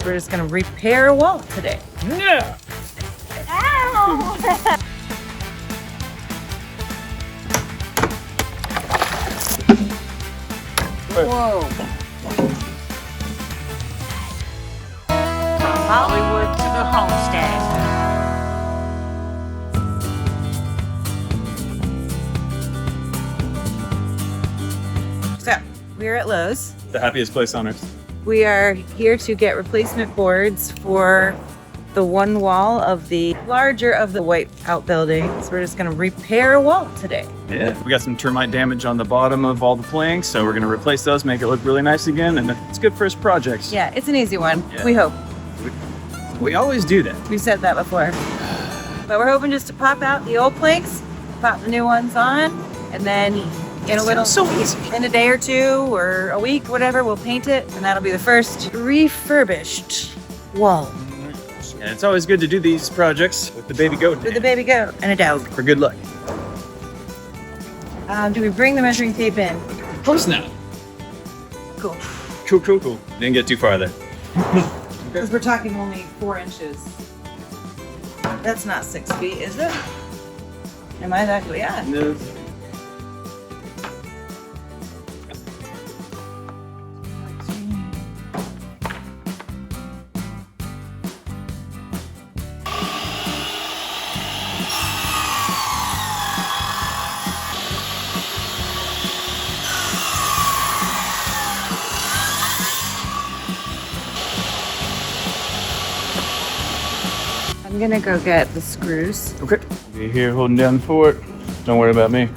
We're just gonna repair a wall today. Yeah. Ow! Whoa. From Hollywood to the Homestead. So, we're at Lowe's. The happiest place on earth. We are here to get replacement boards for the one wall of the larger of the white outbuildings. We're just gonna repair a wall today. Yeah. We got some termite damage on the bottom of all the planks, so we're gonna replace those, make it look really nice again, and it's good first projects. Yeah, it's an easy one, Yeah. we hope. We always do that. We've said that before. But we're hoping just to pop out the old planks, pop the new ones on, and then in a little, so easy. in a day or two or a week, whatever, we'll paint it, and that'll be the first refurbished wall And it's always good to do these projects with the baby goat with a baby goat and a dog. for good luck. Do we bring the measuring tape in? Of course not. Cool. Cool. Didn't get too far there. Because we're talking only 4 inches. That's not 6 feet, is it? Am I that? Yeah. No. I'm gonna go get the screws. Okay. Be here holding down the fort. Don't worry about me.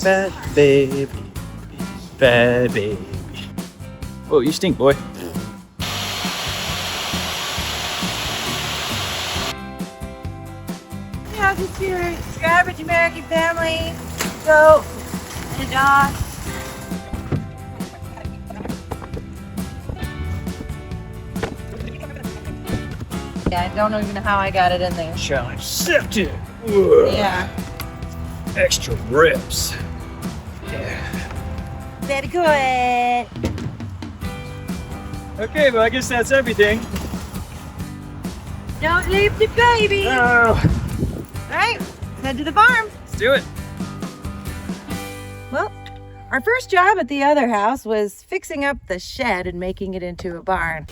Bad baby. Bad baby. Oh, you stink, boy. Yeah, just your average American family, goat, and a dog. Yeah, I don't even know how I got it in there. Challenge accepted. Whoa. Yeah. Extra rips. Yeah. Very good. Okay, well, I guess that's everything. Don't leave the baby. Oh, All right, let's head to the farm. let's do it. Well, our first job at the other house was fixing up the shed and making it into a barn.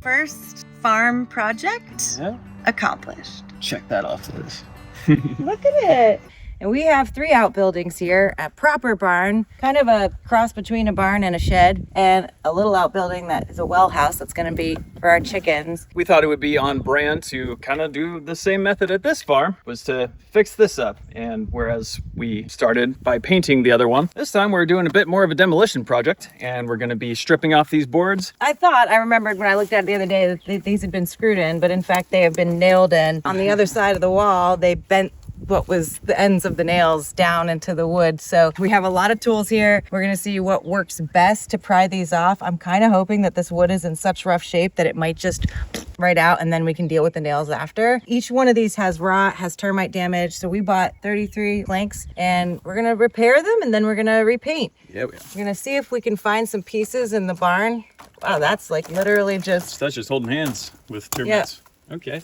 First farm project Yeah. accomplished. Check that off the list. Look at it. And we have 3 outbuildings here, a proper barn, kind of a cross between a barn and a shed, and a little outbuilding that is a well house that's going to be for our chickens. We thought it would be on brand to kind of do the same method at this farm, was to fix this up. And whereas we started by painting the other one, this time we're doing a bit more of a demolition project, and we're going to be stripping off these boards. I remembered when I looked at it the other day that these had been screwed in, but in fact they have been nailed in. On the other side of the wall, they bent what was the ends of the nails down into the wood. So we have a lot of tools here. We're gonna see what works best to pry these off. I'm kind of hoping that this wood is in such rough shape that it might just right out and then we can deal with the nails after. Each one of these has rot, has termite damage. So we bought 33 planks and we're gonna repair them and then we're gonna repaint. Yeah, we are. We're gonna see if we can find some pieces in the barn. Wow, that's like literally just That's just holding hands with termites. Okay.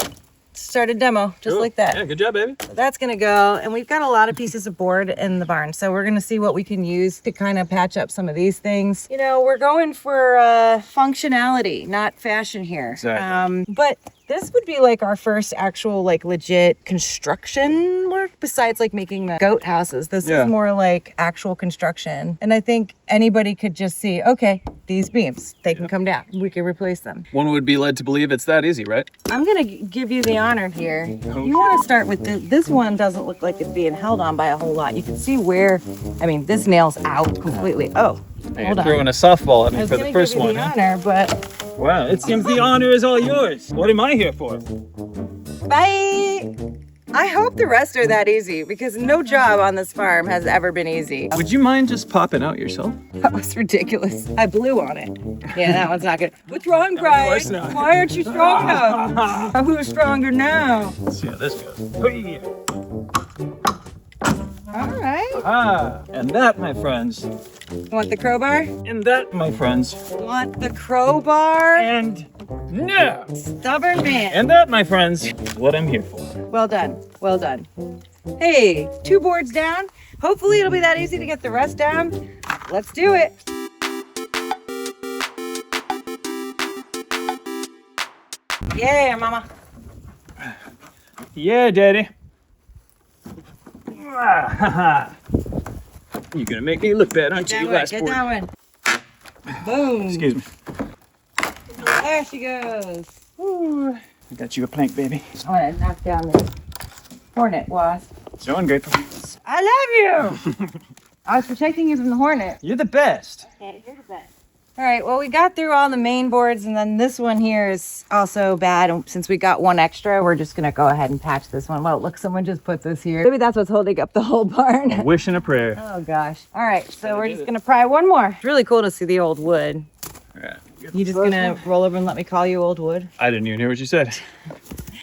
start a demo, just Cool. like that. Yeah, good job, baby. So that's gonna go, and we've got a lot of pieces of board in the barn, so we're gonna see what we can use to kind of patch up some of these things. You know, we're going for functionality, not fashion here. Exactly. But this would be like our first actual like legit construction work besides like making the goat houses. This Yeah. is more like actual construction. And I think anybody could just see, okay, these beams, they can come down. We can replace them. One would be led to believe it's that easy, right? I'm gonna give you the honor here. You want to start with this one. Doesn't look like it's being held on by a whole lot. You can see where, I mean, this nail's out completely. Oh, You're hold on. throwing a softball at I me was for gonna the first give you one. the Huh? honor, but Wow, it seems the honor is all yours. What am I here for? bye. I hope the rest are that easy because no job on this farm has ever been easy. Would you mind just popping out yourself? That was ridiculous. I blew on it. Yeah, that one's not good. What's wrong, Brian? course not. Why aren't you strong enough? Who's stronger now? Let's see how this goes. Hey. All right. Ah, and that, my friends, You want the crowbar? and that, my friends, You want the crowbar? and no, Stubborn man. and that, my friends, is what I'm here for. Well done. Well done. Hey, 2 boards down. Hopefully it'll be that easy to get the rest down. Let's do it. Yeah, mama. Yeah, Daddy. You're gonna make me look bad, aren't you, That one, last get board? that one. Boom. Excuse me. There she goes. Ooh, I got you a plank, baby. I want to knock down this hornet wasp. So ungrateful. I love you. I was protecting you from the hornet. You're the best. Yeah, you're the best. All right, well, we got through all the main boards, and then this one here is also bad. And since we got one extra, we're just gonna go ahead and patch this one. Well, look, someone just put this here. Maybe that's what's holding up the whole barn. A wish and a prayer. Oh gosh. All right, so we're just gonna pry one more. It's really cool to see the old wood. All right. You just gonna roll over and let me call you old wood? I didn't even hear what you said.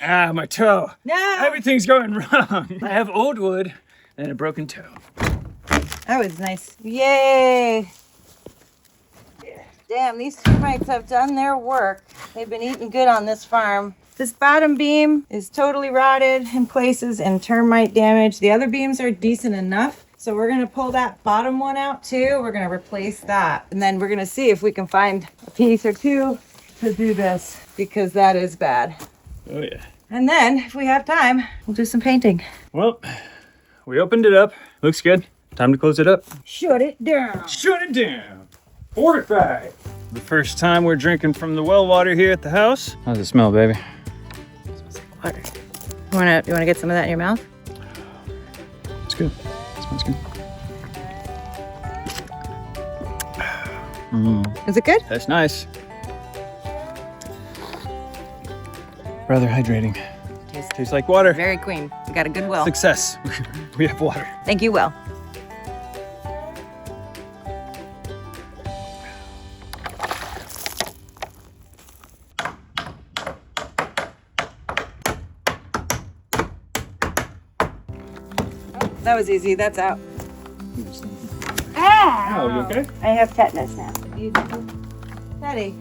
Ah, my toe. No. Everything's going wrong. I have old wood and a broken toe. That was nice. Yay. Damn, these termites have done their work. They've been eating good on this farm. This bottom beam is totally rotted in places and termite damaged. The other beams are decent enough. So we're gonna pull that bottom one out too. We're gonna replace that. And then we're gonna see if we can find a piece or two to do this because that is bad. Oh, yeah. And then if we have time, we'll do some painting. Well, we opened it up. Looks good. Time to close it up. Shut it down. Shut it down. Fortified. The first time we're drinking from the well water here at the house. How's it smell, baby? Water. You wanna get some of that in your mouth? It's good. It smells good. Is it good? That's nice. Rather hydrating. Tastes like water. Very clean. We got a good well. Success. We have water. Thank you, Will. That was easy. That's out. Oh, you okay? I have tetanus now. Daddy,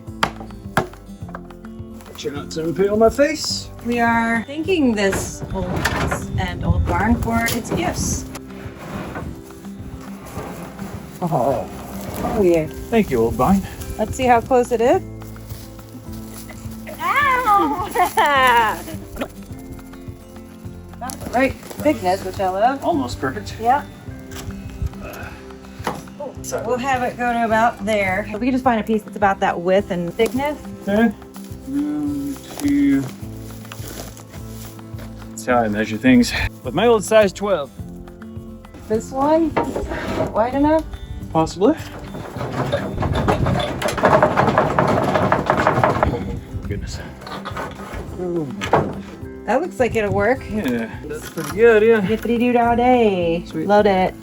Try not to impale my face. we are thanking this old house and old barn for its gifts. Oh yeah. Thank you, old vine. Let's see how close it is. Ow! About the right thickness, which I love. Almost perfect. Yep. So, We'll have it go to about there. If we can just find a piece that's about that width and thickness. okay. 1, 2. That's how I measure things. With my old size 12. This one, wide enough. Possibly. Goodness. That looks like it'll work. Yeah, that's pretty good, yeah. Dippity doo all day. Sweet. Load it.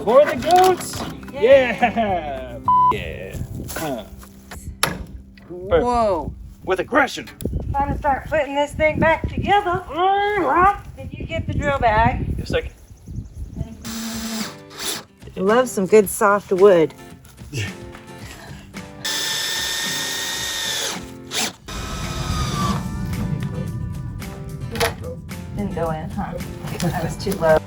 For the goats! Yeah! Yeah. Huh. Whoa. With aggression. Time to start putting this thing back together. Did you get the drill bag? Just like Love some good soft wood. Didn't go in, huh? That was too low.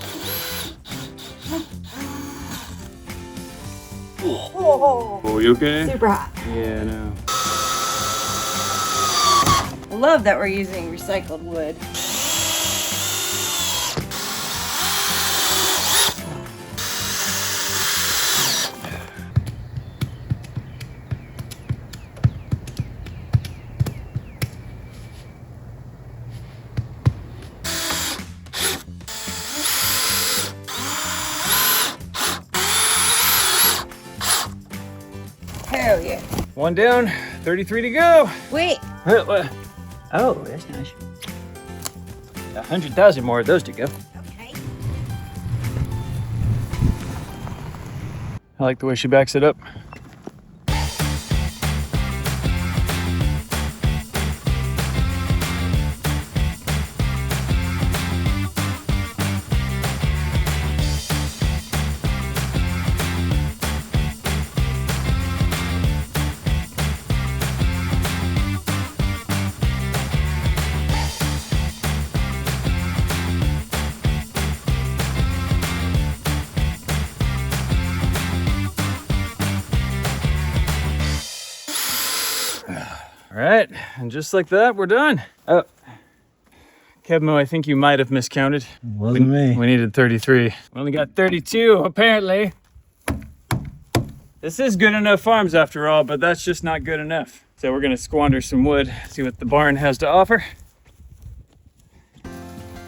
Whoa. Oh, you okay? Super hot. Yeah, no. I love that we're using recycled wood. Hell One down, 33 to go. Wait. Oh, that's nice. 100,000 more of those to go. Okay. I like the way she backs it up. All right, and just like that, we're done. Oh, Kevmo, I think you might have miscounted. Wasn't me. We needed 33. We only got 32, apparently. This is good enough farms after all, but that's just not good enough. So we're gonna squander some wood, see what the barn has to offer.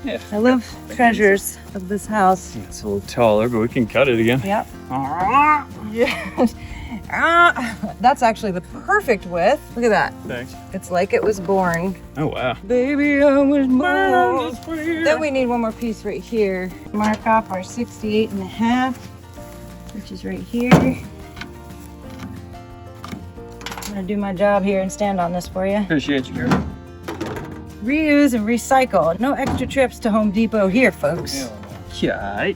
Yeah. I love treasures of this house. It's a little taller, but we can cut it again. Yep. Yeah. That's actually the perfect width. Look at that. Thanks. It's like it was born. Oh, wow. Baby, I was born. Then we need one more piece right here. Mark off our 68.5, which is right here. I'm gonna do my job here and stand on this for you. Appreciate you, girl. Reuse and recycle. No extra trips to Home Depot here, folks. Yeah.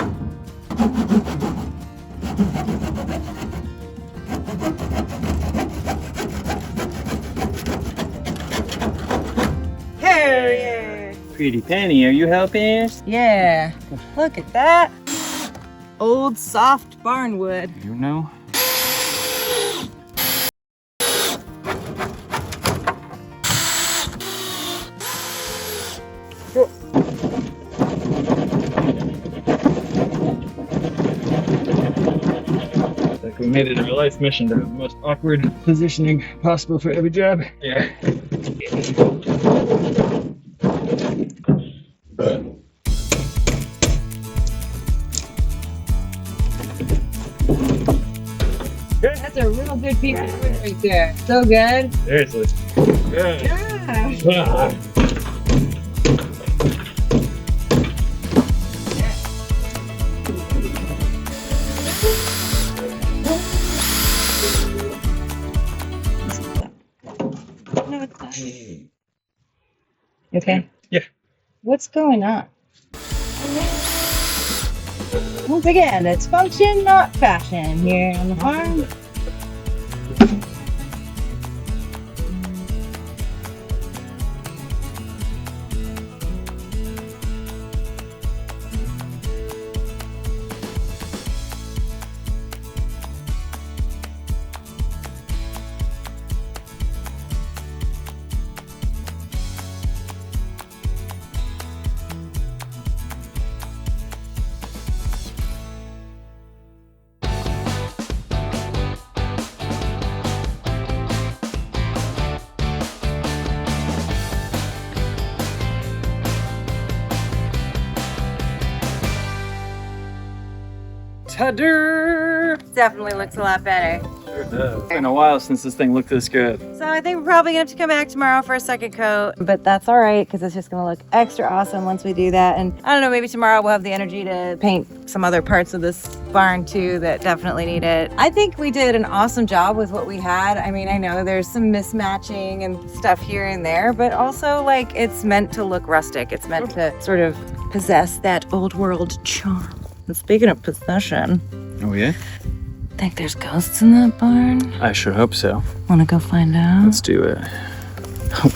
Hey! Pretty Penny, are you helping us? Yeah. Look at that. Old soft barn wood. You know. Like we made it our life mission to have the most awkward positioning possible for every job. Yeah. That's a real good piece of wood right there. So good. Seriously. Good. Yeah. No, it's not. Okay. Yeah. What's going on? Once again, it's function, not fashion here on the farm. Ta-da! Definitely looks a lot better. It's been a while since this thing looked this good. So I think we're probably gonna have to come back tomorrow for a second coat, but that's all right because it's just gonna look extra awesome once we do that. And I don't know, maybe tomorrow we'll have the energy to paint some other parts of this barn too that definitely need it. I think we did an awesome job with what we had. I mean, I know there's some mismatching and stuff here and there, but also like it's meant to look rustic. It's meant to sort of possess that old world charm. And speaking of possession, Oh, yeah? think there's ghosts in that barn? I sure hope so. Wanna go find out? Let's do it. Oh,